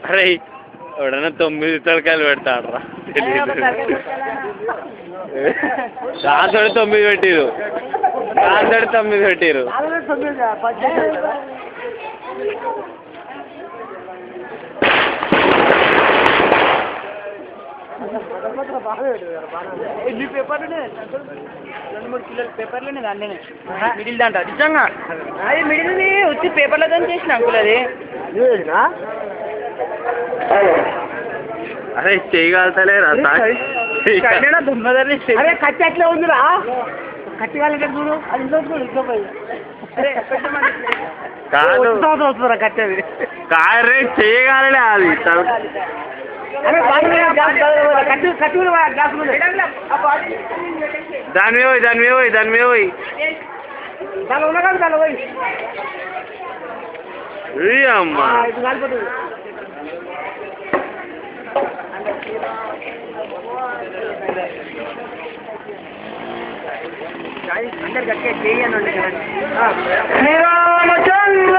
అరే ఎవడన్నా 9 తలకాయలు పెడతాడ్రా దాంతో 9 పెట్టిరు దాంతో 9 పెట్టిరు ఎన్ని పేపర్లు 2-3 కిలోల పేపర్లు దాన్ని మిడిల్ దాంట నిజంగా అది మిడిల్ది వచ్చి పేపర్లతో చేసిన అంకుల్ అది అరే చేయగలుగుతలేరా అరే కత్తి అట్లే ఉందిరా కత్తి వాళ్ళకి చూడు అది ఇంట్లో పోయి కాదు కత్తి అది కారే చేయగలలే అది దాని మీద పోయి అమ్మా అందరు గట్టిగా చేయను శ్రీరామచంద్ర